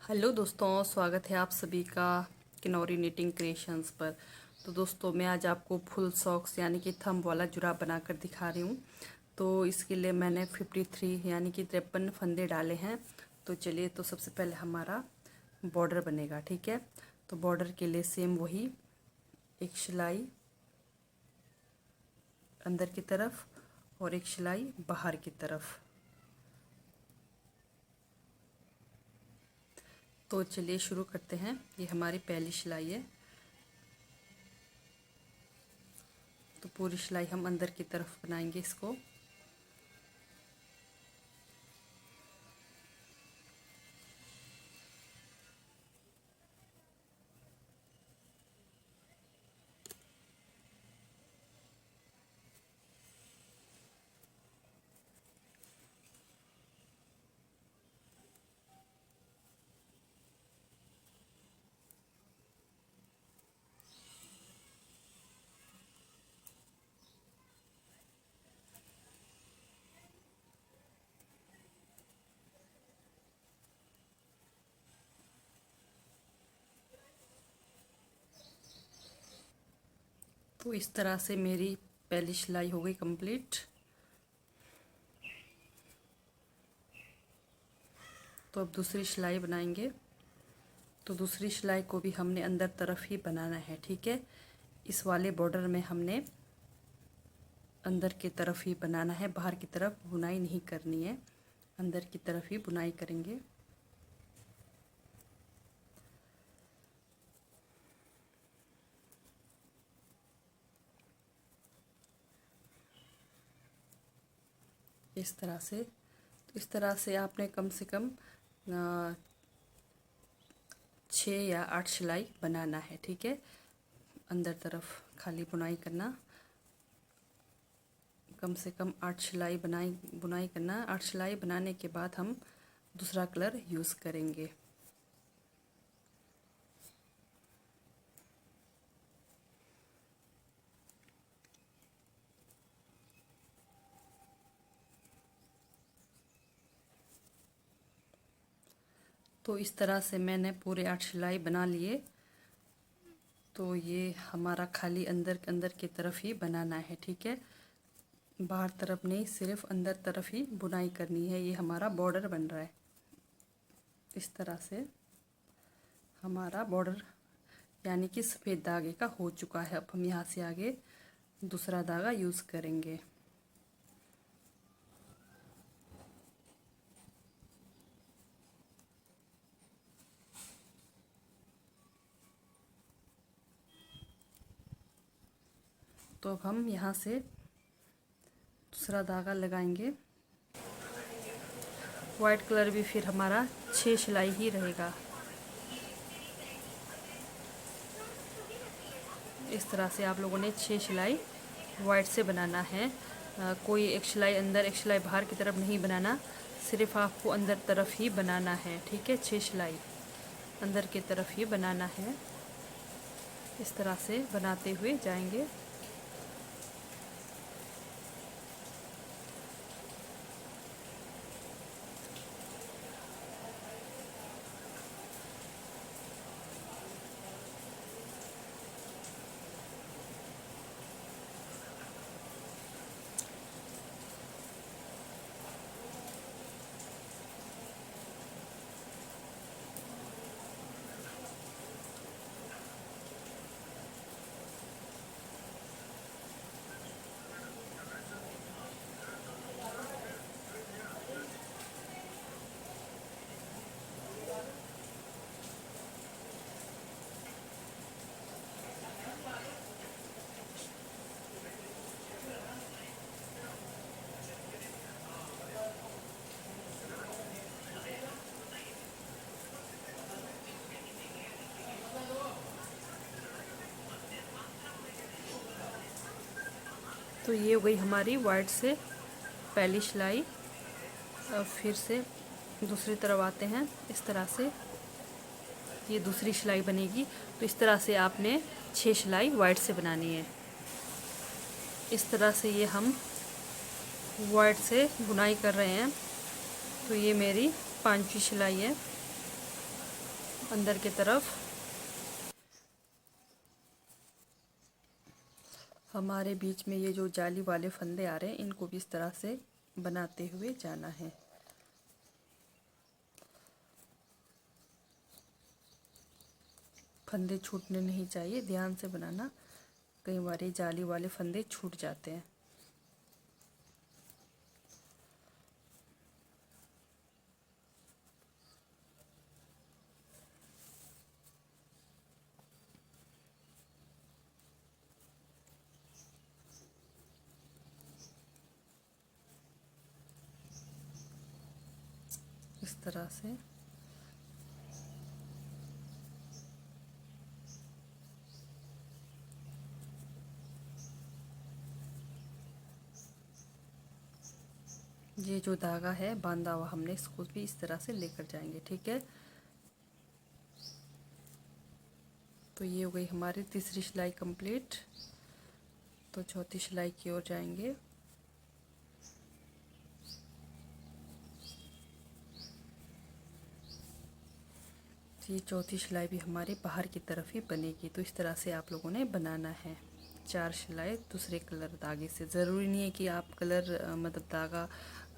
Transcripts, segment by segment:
Hello दोस्तों, स्वागत है आप सभी का किनौरी निटिंग क्रिएशंस पर। तो दोस्तों, मैं आज आपको फुल सॉक्स यानी कि थंब वाला जुराब बनाकर दिखा रही हूँ। तो इसके लिए मैंने 53 यानी कि 53 फंदे डाले हैं। तो चलिए, तो सबसे पहले हमारा बॉर्डर बनेगा। ठीक है, तो बॉर्डर के लिए सेम वही एक सिलाई अंदर की तरफ और एक सिलाई बाहर की तरफ। तो चलिए शुरू करते हैं। ये हमारी पहली सिलाई है। तो पूरी सिलाई हम अंदर की तरफ बनाएंगे इसको। तो इस तरह से मेरी पहली सिलाई हो गई कंप्लीट। तो अब दूसरी सिलाई बनाएंगे। तो दूसरी सिलाई को भी हमने अंदर तरफ ही बनाना है। ठीक है, इस वाले बॉर्डर में हमने अंदर की तरफ ही बनाना है, बाहर की तरफ बुनाई नहीं करनी है, अंदर की तरफ ही बुनाई करेंगे। इस तरह से। तो इस तरह से आपने कम से कम 6 या 8 सिलाई बनाना है। ठीक है, अंदर तरफ खाली बुनाई करना, कम से कम 8 सिलाई बुनाई करना। 8 सिलाई बनाने के बाद हम दूसरा कलर यूज़ करेंगे। तो इस तरह से मैंने पूरे 8 सिलाई बना लिए। तो ये हमारा खाली अंदर की तरफ ही बनाना है। ठीक है, बाहर तरफ नहीं, सिर्फ अंदर तरफ ही बुनाई करनी है। ये हमारा बॉर्डर बन रहा है। इस तरह से हमारा बॉर्डर यानी कि सफ़ेद धागे का हो चुका है। अब हम यहाँ से आगे दूसरा धागा यूज़ करेंगे। तो अब हम यहाँ से दूसरा धागा लगाएंगे। वाइट कलर भी फिर हमारा 6 सिलाई ही रहेगा। इस तरह से आप लोगों ने 6 सिलाई वाइट से बनाना है। कोई एक सिलाई अंदर एक सिलाई बाहर की तरफ नहीं बनाना, सिर्फ आपको अंदर तरफ ही बनाना है। ठीक है, 6 सिलाई अंदर की तरफ ही बनाना है। इस तरह से बनाते हुए जाएंगे। तो ये हो गई हमारी वाइट से पहली सिलाई। अब फिर से दूसरी तरफ आते हैं। इस तरह से ये दूसरी सिलाई बनेगी। तो इस तरह से आपने 6 सिलाई वाइट से बनानी है। इस तरह से ये हम वाइट से बुनाई कर रहे हैं। तो ये मेरी 5वीं सिलाई है। अंदर की तरफ हमारे बीच में ये जो जाली वाले फंदे आ रहे हैं, इनको भी इस तरह से बनाते हुए जाना है। फंदे छूटने नहीं चाहिए, ध्यान से बनाना, कई बार ये जाली वाले फंदे छूट जाते हैं। इस तरह से ये जो धागा है बांधा हुआ, हमने इसको भी इस तरह से लेकर जाएंगे, ठीक है। तो ये हो गई हमारी तीसरी सिलाई कंप्लीट। तो चौथी सिलाई की ओर जाएंगे। ये चौथी सिलाई भी हमारी बाहर की तरफ ही बनेगी। तो इस तरह से आप लोगों ने बनाना है। 4 सिलाई दूसरे कलर धागे से। ज़रूरी नहीं है कि आप कलर मतलब धागा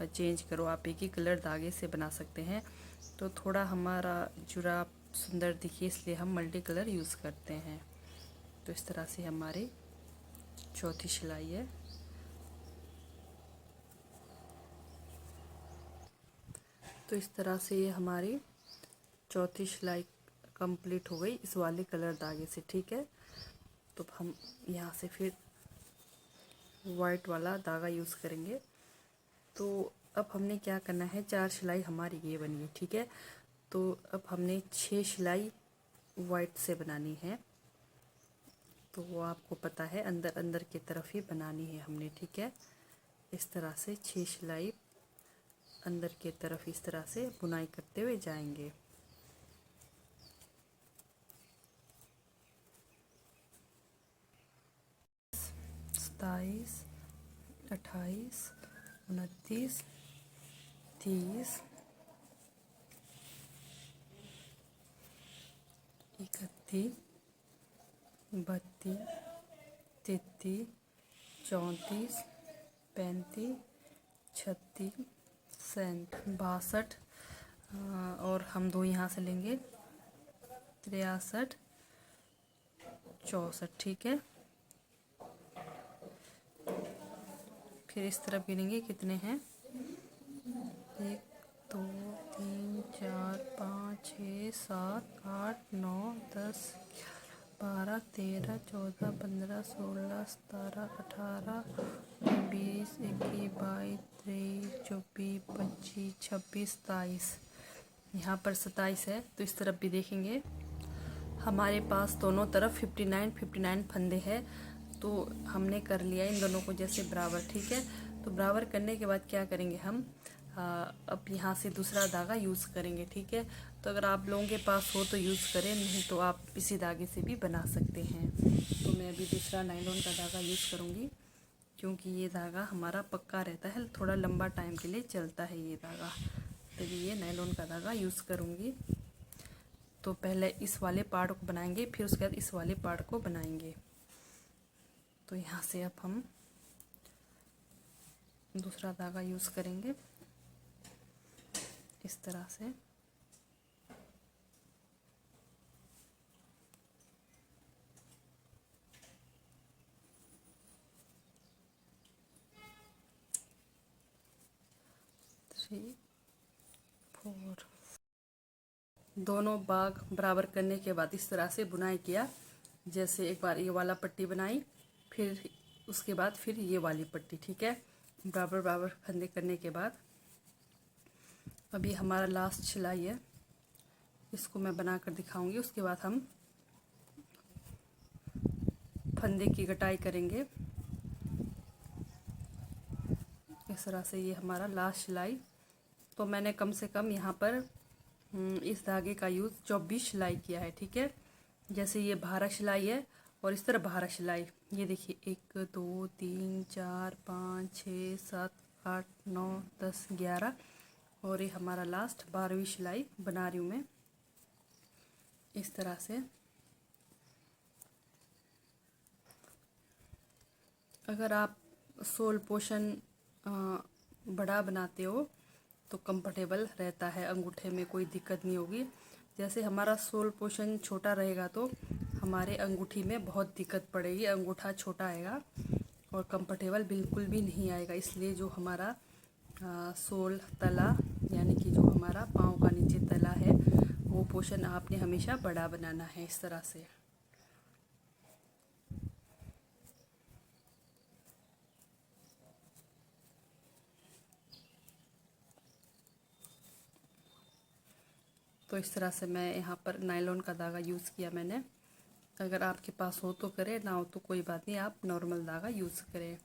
चेंज करो, आप एक ही कलर धागे से बना सकते हैं। तो थोड़ा हमारा जुराब सुंदर दिखे इसलिए हम मल्टी कलर यूज़ करते हैं। तो इस तरह से हमारी चौथी सिलाई है। तो इस तरह से ये हमारी चौथी सिलाई कंप्लीट हो गई इस वाले कलर धागे से, ठीक है। तो हम यहाँ से फिर वाइट वाला धागा यूज़ करेंगे। तो अब हमने क्या करना है, 4 सिलाई हमारी ये बनी है, ठीक है। तो अब हमने 6 सिलाई वाइट से बनानी है। तो वो आपको पता है, अंदर अंदर की तरफ ही बनानी है हमने, ठीक है। इस तरह से 6 सिलाई अंदर की तरफ इस तरह से बुनाई करते हुए जाएंगे। 27, 28, 29, 30, 31, 32, 33, 34, 35, 36, 67, और हम 2 यहाँ से लेंगे, 63, 64, ठीक है। फिर इस तरफ गिनेंगे कितने हैं, 1, 2, 3, 4, 5, 6, 7, 8, 9, 10, 12, 13, 14, 15, 16, 17, 18, 20, 21, 22, 23, 24, 25, 26, 27। यहाँ पर 27 है। तो इस तरफ भी देखेंगे, हमारे पास दोनों तरफ 59 फंदे हैं। तो हमने कर लिया इन दोनों को जैसे बराबर, ठीक है। तो बराबर करने के बाद क्या करेंगे हम, अब यहाँ से दूसरा धागा यूज़ करेंगे, ठीक है। तो अगर आप लोगों के पास हो तो यूज़ करें, नहीं तो आप इसी धागे से भी बना सकते हैं। तो मैं अभी दूसरा नायलॉन का धागा यूज़ करूँगी, क्योंकि ये धागा हमारा पक्का रहता है, थोड़ा लंबा टाइम के लिए चलता है ये धागा। तो ये नायलॉन का धागा यूज़ करूँगी। तो पहले इस वाले पार्ट को बनाएंगे, फिर उसके बाद इस वाले पार्ट को बनाएंगे। तो यहाँ से अब हम दूसरा धागा यूज़ करेंगे इस तरह से। थ्री, 4, दोनों भाग बराबर करने के बाद इस तरह से बुनाई किया। जैसे एक बार ये वाला पट्टी बनाई, फिर उसके बाद फिर ये वाली पट्टी, ठीक है। बराबर बराबर फंदे करने के बाद अभी हमारा लास्ट सिलाई है, इसको मैं बना कर दिखाऊंगी। उसके बाद हम फंदे की कटाई करेंगे। इस तरह से ये हमारा लास्ट सिलाई। तो मैंने कम से कम यहाँ पर इस धागे का यूज़ 24 सिलाई किया है, ठीक है। जैसे ये 12 सिलाई है और इस तरह 12 सिलाई, ये देखिए 1, 2, 3, 4, 5, 6, 7, 8, 9, 10, 11 और ये हमारा लास्ट 12वीं सिलाई बना रही हूँ मैं। इस तरह से। अगर आप सोल पोर्शन बड़ा बनाते हो तो कंफर्टेबल रहता है, अंगूठे में कोई दिक्कत नहीं होगी। जैसे हमारा सोल पोर्शन छोटा रहेगा तो हमारे अंगूठी में बहुत दिक्कत पड़ेगी, अंगूठा छोटा आएगा और कंफर्टेबल बिल्कुल भी नहीं आएगा। इसलिए जो हमारा सोल तला यानी कि जो हमारा पाँव का नीचे तला है वो पोर्शन आपने हमेशा बड़ा बनाना है इस तरह से। तो इस तरह से मैं यहाँ पर नायलॉन का धागा यूज़ किया मैंने। अगर आपके पास हो तो करें, ना हो तो कोई बात नहीं, आप नॉर्मल धागा यूज़ करें।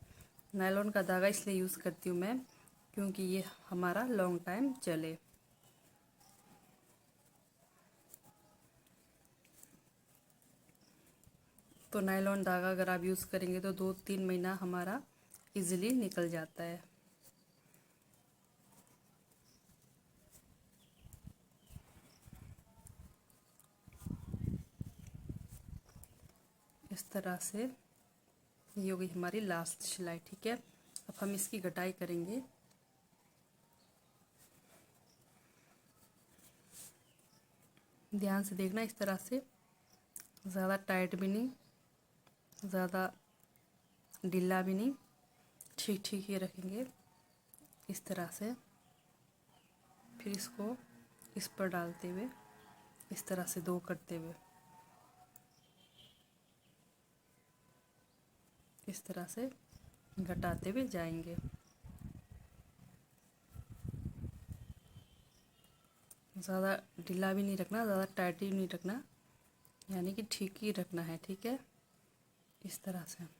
नायलॉन का धागा इसलिए यूज़ करती हूँ मैं क्योंकि ये हमारा लॉन्ग टाइम चले। तो नायलॉन धागा अगर आप यूज़ करेंगे तो 2-3 महीना हमारा इजीली निकल जाता है। इस तरह से ये हो गई हमारी लास्ट सिलाई। ठीक है, अब हम इसकी कटाई करेंगे। ध्यान से देखना, इस तरह से, ज़्यादा टाइट भी नहीं, ज़्यादा ढीला भी नहीं, ठीक ठीक ही रखेंगे इस तरह से। फिर इसको इस पर डालते हुए इस तरह से 2 करते हुए इस तरह से घटाते हुए जाएंगे। ज़्यादा ढीला भी नहीं रखना, ज़्यादा टाइट भी नहीं रखना, यानी कि ठीक ही रखना है। ठीक है, इस तरह से।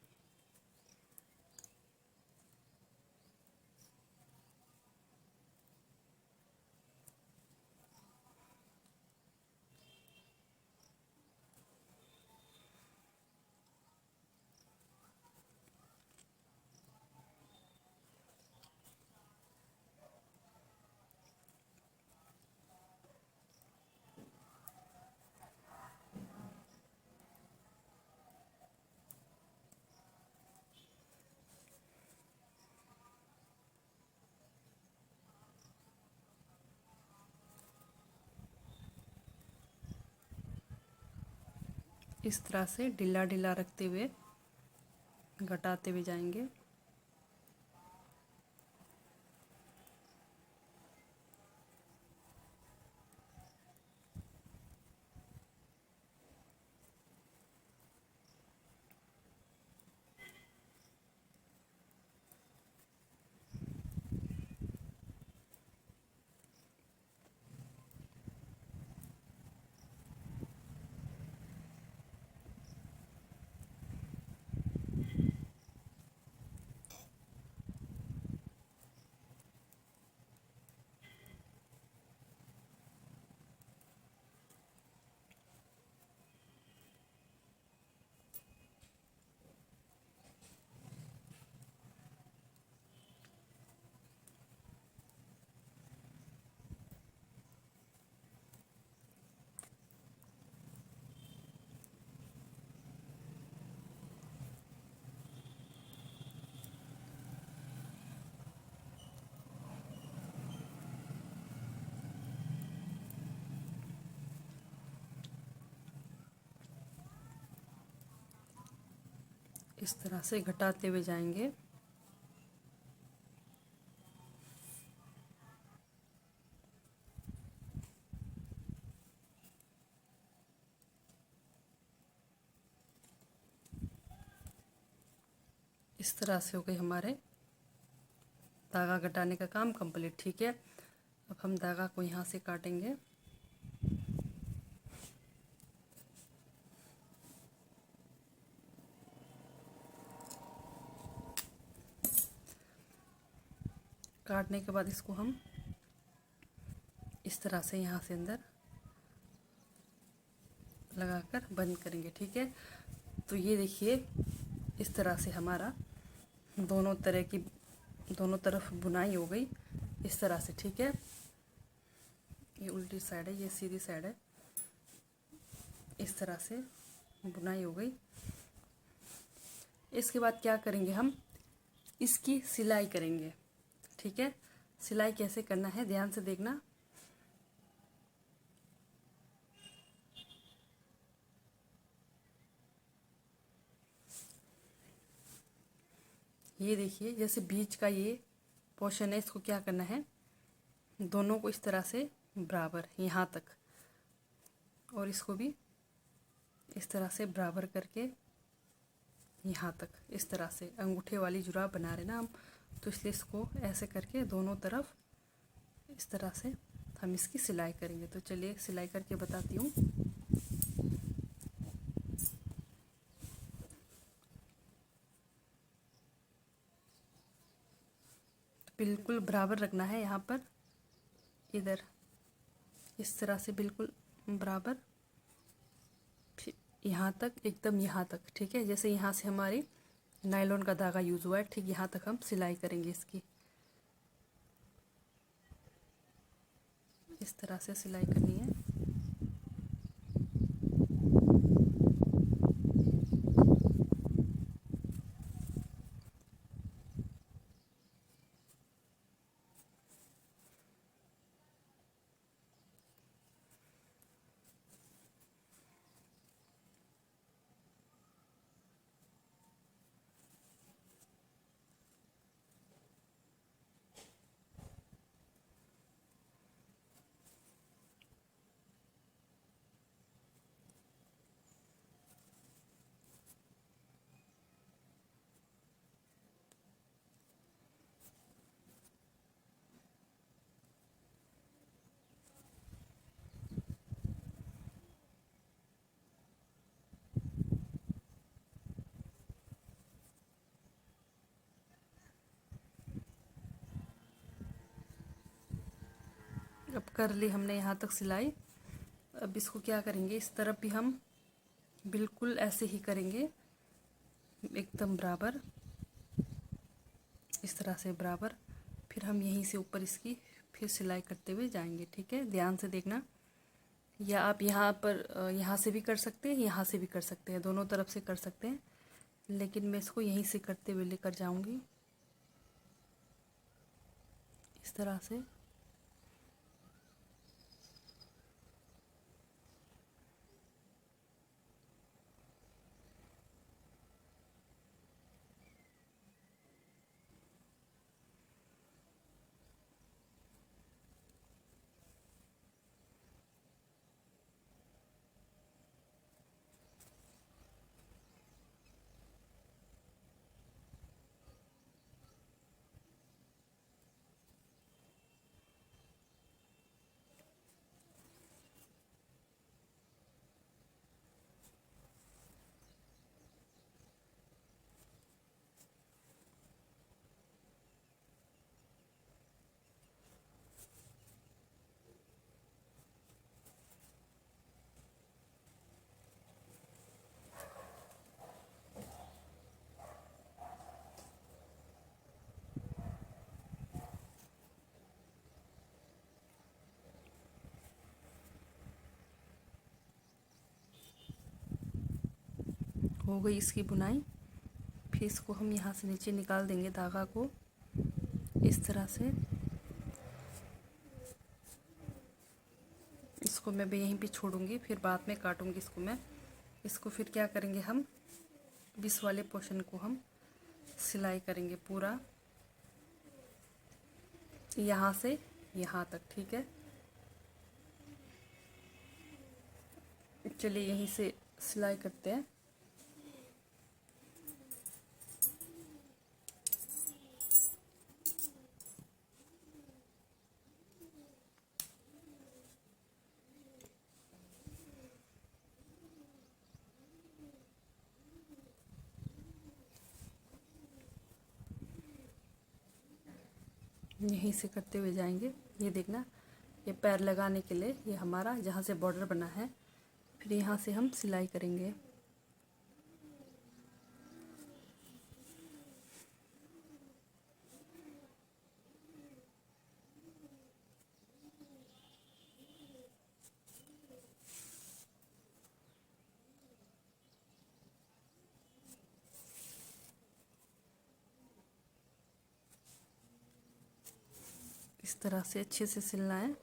इस तरह से ढीला ढीला रखते हुए घटाते हुए जाएंगे। इस तरह से घटाते हुए जाएंगे। इस तरह से हो गई हमारे धागा घटाने का काम कंप्लीट। ठीक है, अब हम धागा को यहाँ से काटेंगे। काटने के बाद इसको हम इस तरह से यहाँ से अंदर लगाकर बंद करेंगे। ठीक है, तो ये देखिए इस तरह से हमारा दोनों तरफ बुनाई हो गई इस तरह से। ठीक है, ये उल्टी साइड है, ये सीधी साइड है। इस तरह से बुनाई हो गई। इसके बाद क्या करेंगे, हम इसकी सिलाई करेंगे। ठीक है, सिलाई कैसे करना है ध्यान से देखना। ये देखिए, जैसे बीच का ये पोर्शन है, इसको क्या करना है, दोनों को इस तरह से बराबर यहाँ तक, और इसको भी इस तरह से बराबर करके यहाँ तक, इस तरह से अंगूठे वाली जुराब बना रहे ना हम, तो इसलिए इसको ऐसे करके दोनों तरफ इस तरह से हम इसकी सिलाई करेंगे। तो चलिए सिलाई करके बताती हूँ। बिल्कुल बराबर रखना है यहाँ पर, इधर इस तरह से बिल्कुल बराबर, फिर यहाँ तक, एकदम यहाँ तक। ठीक है, जैसे यहाँ से हमारी नायलॉन का धागा यूज़ हुआ है, ठीक यहाँ तक हम सिलाई करेंगे इसकी। इस तरह से सिलाई करनी है। अब कर ली हमने यहाँ तक सिलाई। अब इसको क्या करेंगे, इस तरफ भी हम बिल्कुल ऐसे ही करेंगे, एकदम बराबर, इस तरह से बराबर। फिर हम यहीं से ऊपर इसकी फिर सिलाई करते हुए जाएंगे। ठीक है, ध्यान से देखना। या आप यहाँ पर यहाँ से भी कर सकते हैं, यहाँ से भी कर सकते हैं, दोनों तरफ से कर सकते हैं, लेकिन मैं इसको यहीं से करते हुए लेकर जाऊंगी, इस तरह से। हो गई इसकी बुनाई। फिर इसको हम यहाँ से नीचे निकाल देंगे धागा को, इस तरह से। इसको मैं भी यहीं पे छोड़ूंगी, फिर बाद में काटूंगी इसको मैं। इसको फिर क्या करेंगे, हम बीच वाले पोर्शन को हम सिलाई करेंगे पूरा, यहाँ से यहाँ तक। ठीक है, चलिए यहीं से सिलाई करते हैं। यहीं से करते हुए जाएंगे। ये देखना, ये पैर लगाने के लिए ये हमारा जहाँ से बॉर्डर बना है, फिर यहाँ से हम सिलाई करेंगे। इस तरह से अच्छे से सिलना है।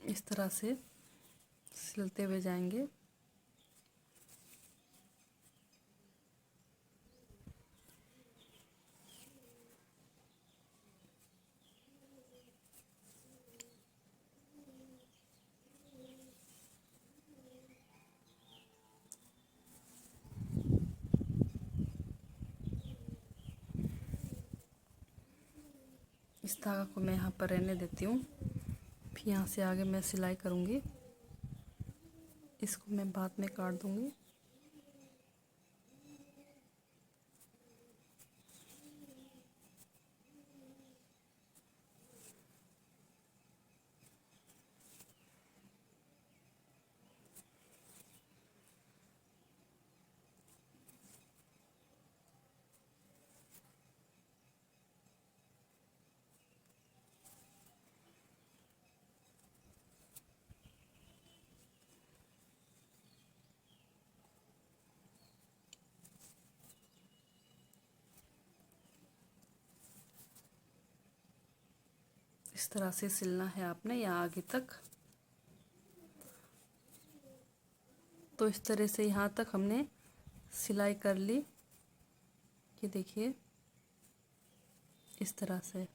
इस तरह से सिलते हुए जाएंगे। इस धागा को मैं यहाँ पर रहने देती हूँ, फिर यहाँ से आगे मैं सिलाई करूँगी। इसको मैं बाद में काट दूँगी। इस तरह से सिलना है आपने यहाँ आगे तक। तो इस तरह से यहाँ तक हमने सिलाई कर ली। ये देखिए इस तरह से।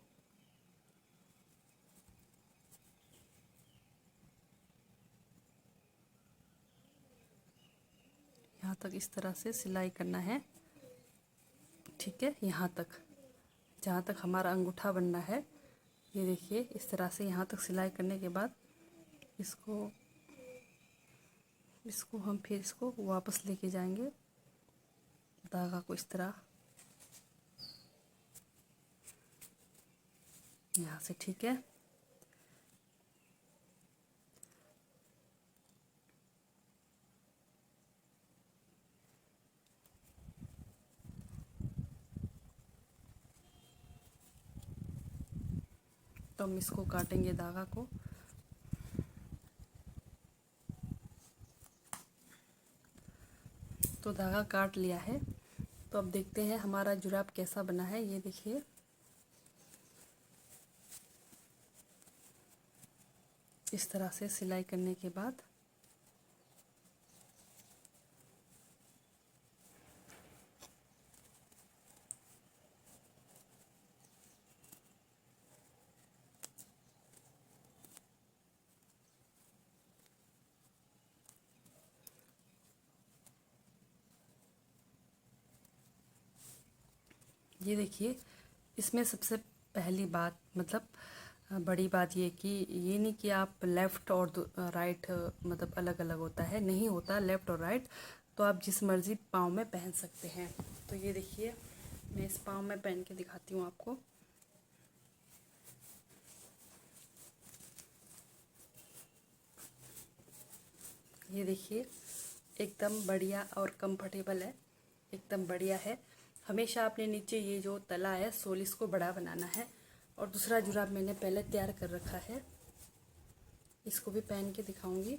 यहाँ तक इस तरह से सिलाई करना है, ठीक है। यहाँ तक जहाँ तक हमारा अंगूठा बनना है, ये देखिए इस तरह से यहाँ तक सिलाई करने के बाद इसको हम फिर इसको वापस लेके जाएंगे धागा को इस तरह यहाँ से, ठीक है। तो हम इसको काटेंगे धागा को। तो धागा काट लिया है। तो अब देखते हैं हमारा जुराब कैसा बना है। ये देखिए इस तरह से सिलाई करने के बाद ये देखिए, इसमें सबसे पहली बात मतलब बड़ी बात ये कि ये नहीं कि आप लेफ़्ट और राइट मतलब अलग अलग होता है, नहीं होता लेफ़्ट और राइट। तो आप जिस मर्ज़ी पाँव में पहन सकते हैं। तो ये देखिए, मैं इस पाँव में पहन के दिखाती हूँ आपको। ये देखिए, एकदम बढ़िया और कंफर्टेबल है, एकदम बढ़िया है। हमेशा आपने नीचे ये जो तला है सोल, इसको बड़ा बनाना है। और दूसरा जुराब मैंने पहले तैयार कर रखा है, इसको भी पहन के दिखाऊंगी।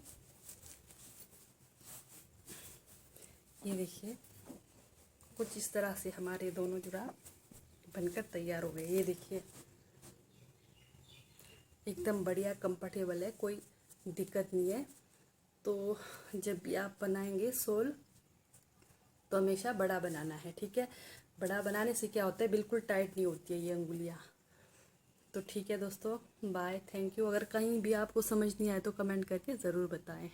ये देखिए, कुछ इस तरह से हमारे दोनों जुराब बनकर तैयार हो गए। ये देखिए, एकदम बढ़िया कंफर्टेबल है, कोई दिक्कत नहीं है। तो जब भी आप बनाएंगे सोल तो हमेशा बड़ा बनाना है, ठीक है। बड़ा बनाने से क्या होता है, बिल्कुल टाइट नहीं होती है ये अंगुलियाँ। तो ठीक है दोस्तों, बाय, थैंक यू। अगर कहीं भी आपको समझ नहीं आए तो कमेंट करके ज़रूर बताएं।